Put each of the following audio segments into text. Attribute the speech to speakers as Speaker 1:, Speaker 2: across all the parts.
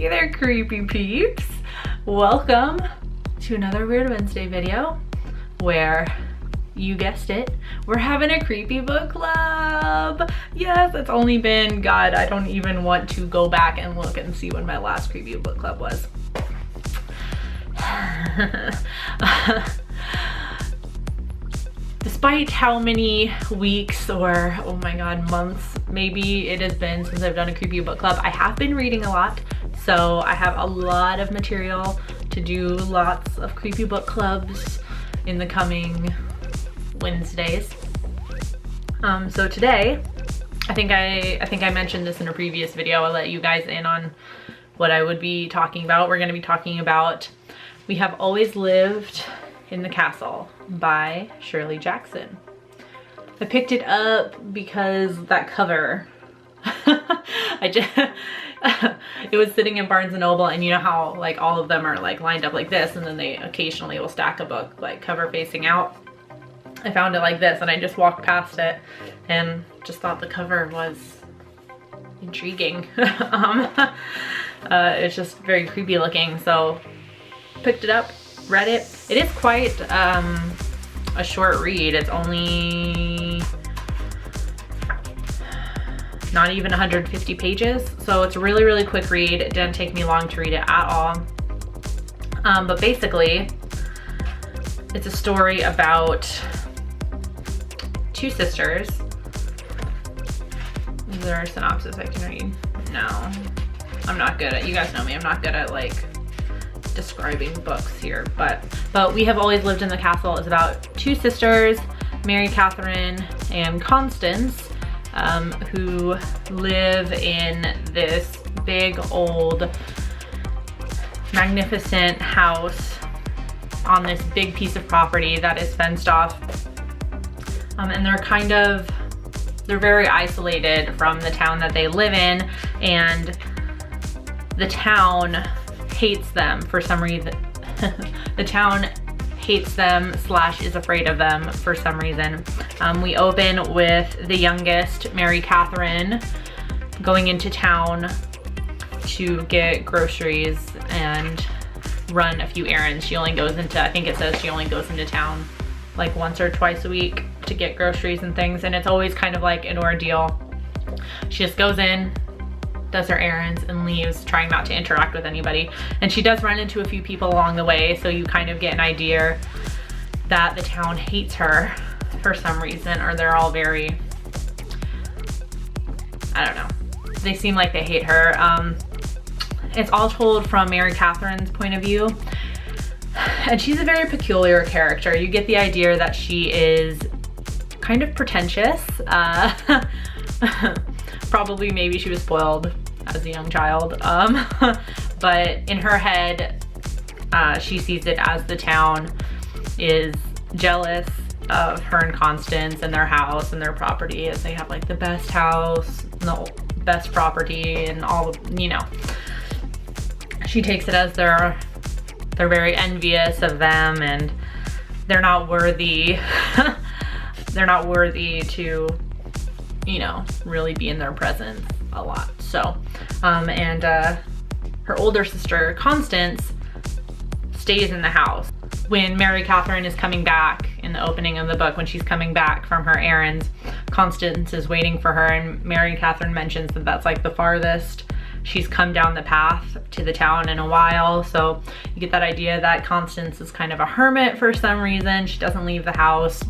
Speaker 1: Hey there, creepy peeps. Welcome to another Weird Wednesday video where, you guessed it, we're having a creepy book club. Yes, it's only been, God, I don't even want to go back and look and see when my last creepy book club was. Despite how many weeks or, oh my God, months maybe it has been since I've done a creepy book club, I have been reading a lot. So I have a lot of material to do lots of creepy book clubs in the coming Wednesdays. So today, I think I mentioned this in a previous video. I'll let you guys in on what I would be talking about. We're going to be talking about We Have Always Lived in the Castle by Shirley Jackson. I picked it up because that cover, it was sitting in Barnes & Noble, and you know how like all of them are like lined up like this, and then they occasionally will stack a book like cover facing out. I found it like this and I just walked past it and just thought the cover was intriguing. It's just very creepy looking, so picked it up, read it. It is quite a short read. It's only not even 150 pages, so it's a really, really quick read. It didn't take me long to read it at all. But basically, it's a story about two sisters. Is there a synopsis I can read? No, I'm not good at, you guys know me, I'm not good at like describing books here, but We Have Always Lived in the Castle is about two sisters, Mary Catherine and Constance, who live in this big old magnificent house on this big piece of property that is fenced off, and they're very isolated from the town that they live in, and the town hates them for some reason. The town hates them / is afraid of them for some reason. We open with the youngest, Mary Catherine, going into town to get groceries and run a few errands. She only goes into, I think it says she only goes into town like once or twice a week to get groceries and things, and it's always kind of like an ordeal. She just goes in, does her errands, and leaves, trying not to interact with anybody. And she does run into a few people along the way, so you kind of get an idea that the town hates her for some reason, or they're all very, I don't know, they seem like they hate her. It's all told from Mary Catherine's point of view, and she's a very peculiar character. You get the idea that she is kind of pretentious. Probably maybe she was spoiled as a young child, but in her head, she sees it as the town is jealous of her and Constance and their house and their property, as they have like the best house, the best property, and all of, you know. She takes it as they're very envious of them, and they're not worthy. They're not worthy to, you know, really be in their presence a lot. So, and her older sister, Constance, stays in the house. When Mary Catherine is coming back in the opening of the book, when she's coming back from her errands, Constance is waiting for her, and Mary Catherine mentions that that's like the farthest she's come down the path to the town in a while. So you get that idea that Constance is kind of a hermit for some reason. She doesn't leave the house.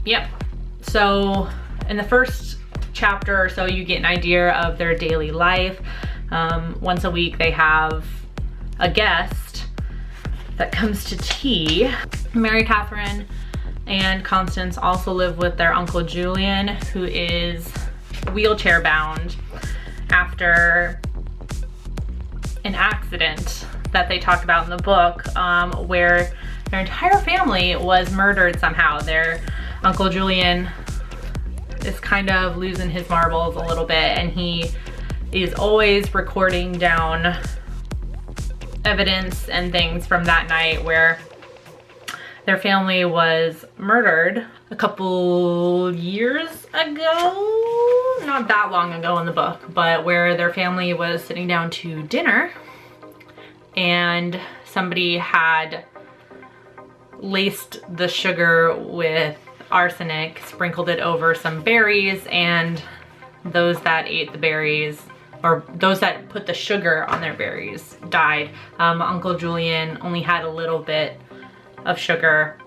Speaker 1: Yep. So in the first chapter or so, you get an idea of their daily life. Once a week they have a guest that comes to tea. Mary Catherine and Constance also live with their Uncle Julian, who is wheelchair bound after an accident that they talk about in the book, where their entire family was murdered somehow. Their Uncle Julian is kind of losing his marbles a little bit, and he is always recording down evidence and things from that night where their family was murdered a couple years ago, not that long ago in the book, but where their family was sitting down to dinner and somebody had laced the sugar with arsenic, sprinkled it over some berries, and those that ate the berries, or those that put the sugar on their berries, died. Uncle Julian only had a little bit of sugar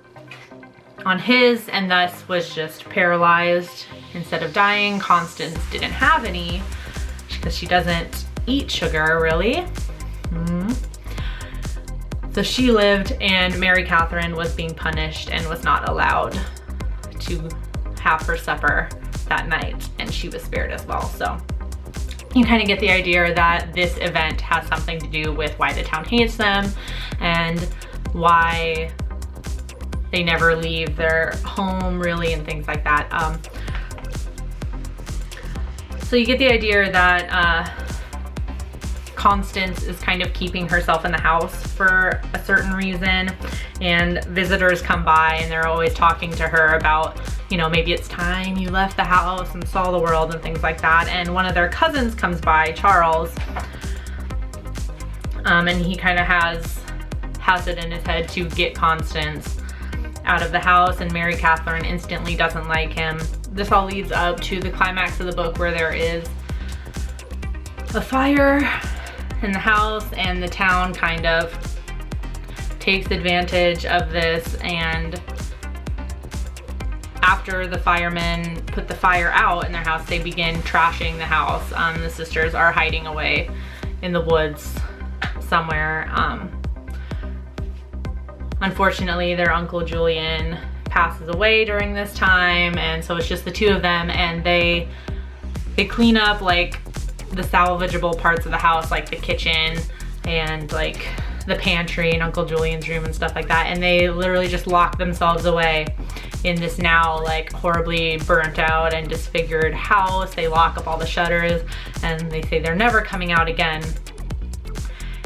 Speaker 1: on his and thus was just paralyzed instead of dying. Constance didn't have any because she doesn't eat sugar really. So she lived, and Mary Catherine was being punished and was not allowed to have her supper that night, and she was spared as well. So you kind of get the idea that this event has something to do with why the town hates them and why they never leave their home really, and things like that. So you get the idea that Constance is kind of keeping herself in the house for a certain reason, and visitors come by and they're always talking to her about, you know, maybe it's time you left the house and saw the world and things like that. And one of their cousins comes by, Charles, and he kind of has it in his head to get Constance out of the house, and Mary Catherine instantly doesn't like him. This all leads up to the climax of the book where there is a fire in the house, and the town kind of takes advantage of this, and after the firemen put the fire out in their house, they begin trashing the house. The sisters are hiding away in the woods somewhere. Unfortunately, their Uncle Julian passes away during this time, and so it's just the two of them, and they clean up like the salvageable parts of the house, like the kitchen and like the pantry and Uncle Julian's room and stuff like that, and they literally just lock themselves away in this now like horribly burnt out and disfigured house. They lock up all the shutters and they say they're never coming out again.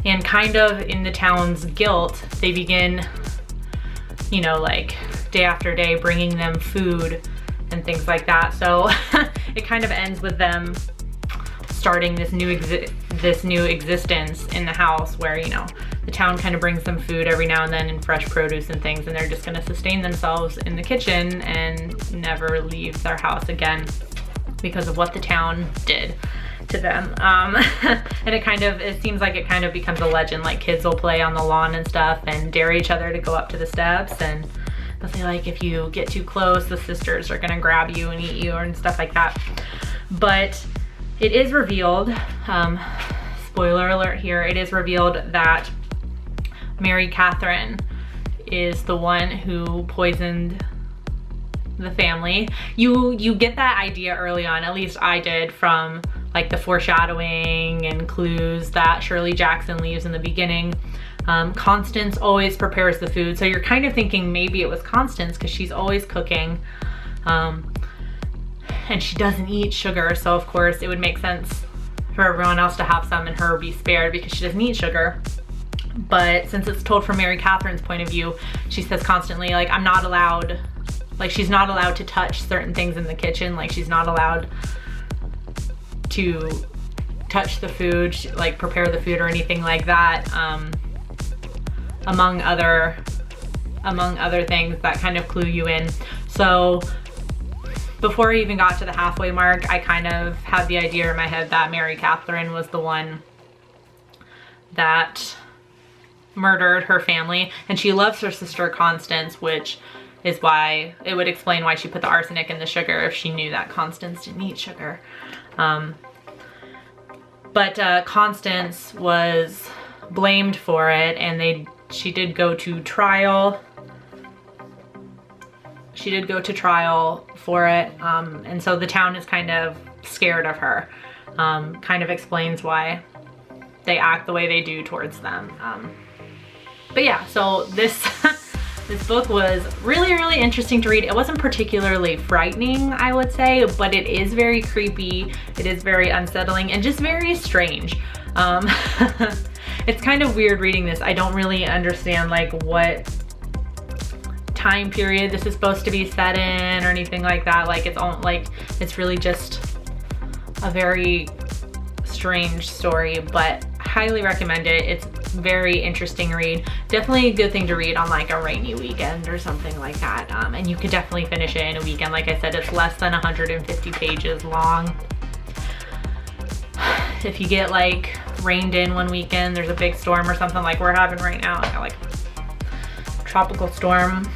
Speaker 1: And kind of in the town's guilt, they begin, you know, like day after day bringing them food and things like that. So it kind of ends with them starting this new existence in the house where, you know, the town kind of brings them food every now and then and fresh produce and things, and they're just going to sustain themselves in the kitchen and never leave their house again because of what the town did to them. And it seems like it kind of becomes a legend, like kids will play on the lawn and stuff and dare each other to go up to the steps, and they'll say like, if you get too close, the sisters are gonna grab you and eat you and stuff like that. But it is revealed, spoiler alert here, it is revealed that Mary Catherine is the one who poisoned the family. You get that idea early on, at least I did, from like the foreshadowing and clues that Shirley Jackson leaves in the beginning. Constance always prepares the food, so you're kind of thinking maybe it was Constance because she's always cooking, and she doesn't eat sugar, so of course it would make sense for everyone else to have some and her be spared because she doesn't eat sugar. But since it's told from Mary Catherine's point of view, she says constantly like, I'm not allowed, like she's not allowed to touch certain things in the kitchen, like she's not allowed to touch the food, like prepare the food or anything like that, among other things that kind of clue you in. So before I even got to the halfway mark, I kind of had the idea in my head that Mary Catherine was the one that murdered her family, and she loves her sister Constance, which is why it would explain why she put the arsenic in the sugar if she knew that Constance didn't eat sugar. But Constance was blamed for it, and she did go to trial. She did go to trial for it, and so the town is kind of scared of her. Kind of explains why they act the way they do towards them. But yeah, so this this book was really, really interesting to read. It wasn't particularly frightening, I would say, but it is very creepy. It is very unsettling and just very strange. It's kind of weird reading this. I don't really understand like what time period this is supposed to be set in or anything like that. Like it's really just a very strange story, but highly recommend it. It's very interesting read. Definitely a good thing to read on like a rainy weekend or something like that. And you could definitely finish it in a weekend. Like I said, it's less than 150 pages long. If you get like rained in one weekend, there's a big storm or something like we're having right now, like tropical storm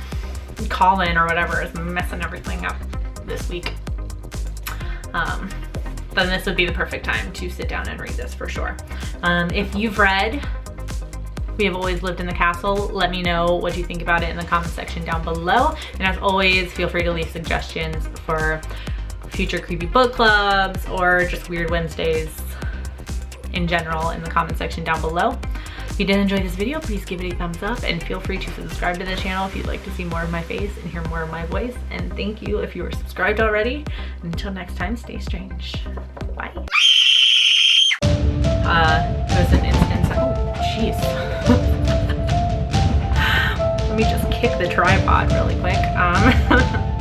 Speaker 1: Colin or whatever is messing everything up this week, then this would be the perfect time to sit down and read this for sure. If you've read We Have Always Lived in the Castle, let me know what you think about it in the comment section down below. And as always, feel free to leave suggestions for future creepy book clubs or just Weird Wednesdays in general in the comment section down below. If you did enjoy this video, please give it a thumbs up and feel free to subscribe to the channel if you'd like to see more of my face and hear more of my voice. And thank you if you were subscribed already. Until next time, stay strange. Bye. There's an instance, oh jeez. Let me just kick the tripod really quick.